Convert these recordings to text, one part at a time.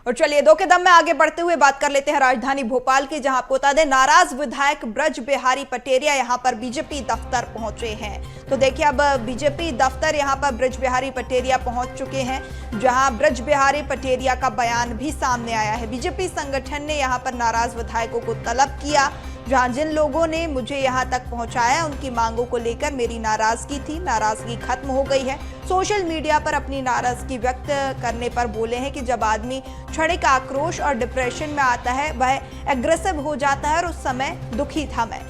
और चलिए दो के दम में आगे बढ़ते हुए बात कर लेते हैं राजधानी भोपाल की, जहां आपको बता दें नाराज विधायक ब्रज बिहारी पटेरिया यहां पर बीजेपी दफ्तर पहुंचे हैं। तो देखिए अब बीजेपी दफ्तर यहां पर ब्रज बिहारी पटेरिया पहुंच चुके हैं, जहां ब्रज बिहारी पटेरिया का बयान भी सामने आया है। बीजेपी संगठन ने यहां पर नाराज विधायकों को तलब किया, जहां जिन लोगों ने मुझे यहां तक पहुंचाया उनकी मांगों को लेकर मेरी नाराजगी थी, नाराजगी खत्म हो गई है। सोशल मीडिया पर अपनी नाराजगी व्यक्त करने पर बोले हैं कि जब आदमी क्षणिक आक्रोश और डिप्रेशन में आता है वह एग्रेसिव हो जाता है और उस समय दुखी था मैं।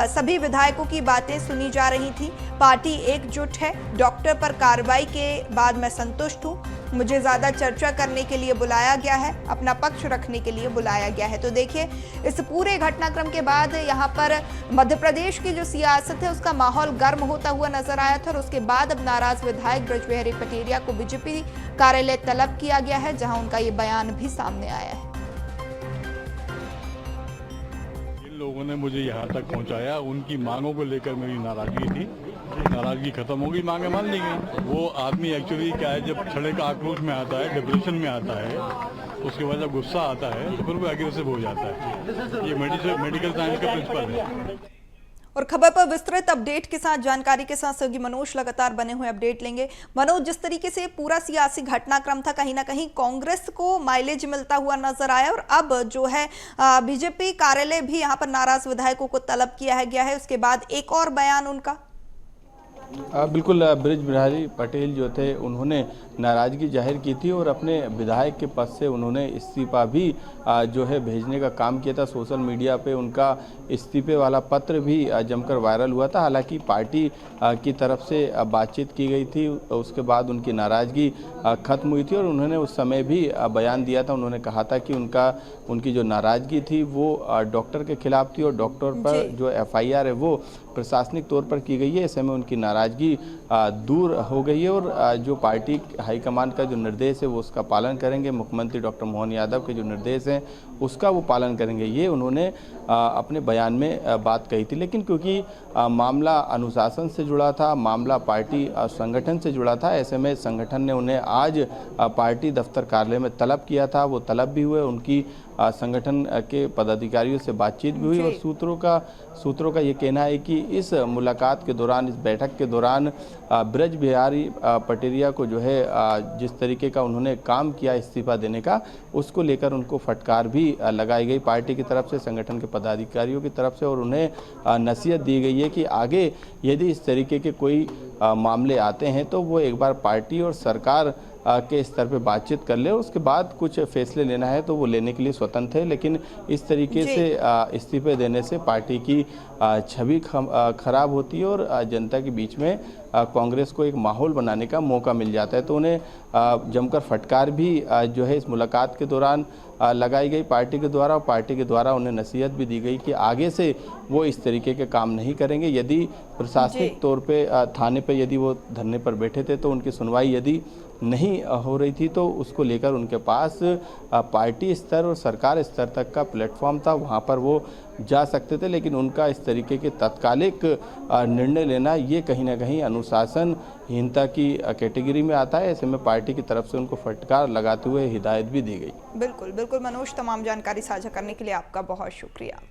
सभी विधायकों की बातें सुनी जा रही थी। पार्टी एकजुट है। डॉक्टर पर कार्रवाई के बाद मैं संतुष्ट हूं। मुझे ज्यादा चर्चा करने के लिए बुलाया गया है, अपना पक्ष रखने के लिए बुलाया गया है। तो देखिए इस पूरे घटनाक्रम के बाद यहाँ पर मध्य प्रदेश की जो सियासत है उसका माहौल गर्म होता हुआ नजर आया था और उसके बाद अब नाराज विधायक ब्रज बिहारी पटेरिया को बीजेपी कार्यालय तलब किया गया है, जहां उनका ये बयान भी सामने आया है। लोगों ने मुझे यहाँ तक पहुँचाया, उनकी मांगों को लेकर मेरी नाराजगी थी, नाराजगी खत्म हो गई, मांगे मान ली गई। वो आदमी एक्चुअली क्या है, जब क्षणिक आक्रोश में आता है, डिप्रेशन में आता है, उसके बाद जब गुस्सा आता है तो फिर वो एग्रेसिव हो जाता है। ये मेडिकल साइंस का प्रिंसिपल है। और खबर पर विस्तृत अपडेट के साथ, जानकारी के साथ सहयोगी मनोज लगातार बने हुए अपडेट लेंगे। मनोज, जिस तरीके से पूरा सियासी घटनाक्रम था, कहीं ना कहीं कांग्रेस को माइलेज मिलता हुआ नजर आया और अब जो है बीजेपी कार्यालय भी यहां पर नाराज विधायकों को तलब किया गया है, उसके बाद एक और बयान उनका। बिल्कुल, ब्रज बिहारी पटेल जो थे उन्होंने नाराज़गी जाहिर की थी और अपने विधायक के पद से उन्होंने इस्तीफा भी जो है भेजने का काम किया था। सोशल मीडिया पे उनका इस्तीफे वाला पत्र भी जमकर वायरल हुआ था। हालांकि पार्टी की तरफ से बातचीत की गई थी, उसके बाद उनकी नाराज़गी ख़त्म हुई थी और उन्होंने उस समय भी बयान दिया था। उन्होंने कहा था कि उनकी जो नाराज़गी थी वो डॉक्टर के खिलाफ थी और डॉक्टर पर जो FIR है वो प्रशासनिक तौर पर की गई है। ऐसे में उनकी नाराज़गी दूर हो गई है और जो पार्टी हाईकमान का जो निर्देश है वो उसका पालन करेंगे। मुख्यमंत्री डॉक्टर मोहन यादव के जो निर्देश हैं उसका वो पालन करेंगे, ये उन्होंने अपने बयान में बात कही थी। लेकिन क्योंकि मामला अनुशासन से जुड़ा था, मामला पार्टी संगठन से जुड़ा था, ऐसे में संगठन ने उन्हें आज पार्टी दफ्तर कार्यालय में तलब किया था। वो तलब भी हुए, उनकी संगठन के पदाधिकारियों से बातचीत भी हुई और सूत्रों का ये कहना है कि इस मुलाकात के दौरान, इस बैठक के दौरान ब्रज बिहारी पटेरिया को जो है जिस तरीके का उन्होंने काम किया इस्तीफा देने का, उसको लेकर उनको फटकार भी लगाई गई पार्टी की तरफ से, संगठन के पदाधिकारियों की तरफ से, और उन्हें नसीहत दी गई है कि आगे यदि इस तरीके के कोई मामले आते हैं तो वो एक बार पार्टी और सरकार के स्तर पे बातचीत कर ले, उसके बाद कुछ फैसले लेना है तो वो लेने के लिए स्वतंत्र है। लेकिन इस तरीके से इस्तीफे देने से पार्टी की छवि खराब होती है और जनता के बीच में कांग्रेस को एक माहौल बनाने का मौका मिल जाता है। तो उन्हें जमकर फटकार भी जो है इस मुलाकात के दौरान लगाई गई पार्टी के द्वारा, और पार्टी के द्वारा उन्हें नसीहत भी दी गई कि आगे से वो इस तरीके के काम नहीं करेंगे। यदि प्रशासनिक तौर पे थाने पे यदि वो धरने पर बैठे थे तो उनकी सुनवाई यदि नहीं हो रही थी तो उसको लेकर उनके पास पार्टी स्तर और सरकार स्तर तक का प्लेटफॉर्म था, वहाँ पर वो जा सकते थे। लेकिन उनका इस तरीके के तात्कालिक निर्णय लेना ये कहीं ना कहीं अनुशासनहीनता की कैटेगरी में आता है। ऐसे में पार्टी की तरफ से उनको फटकार लगाते हुए हिदायत भी दी गई। बिल्कुल बिल्कुल मनोज, तमाम जानकारी साझा करने के लिए आपका बहुत शुक्रिया।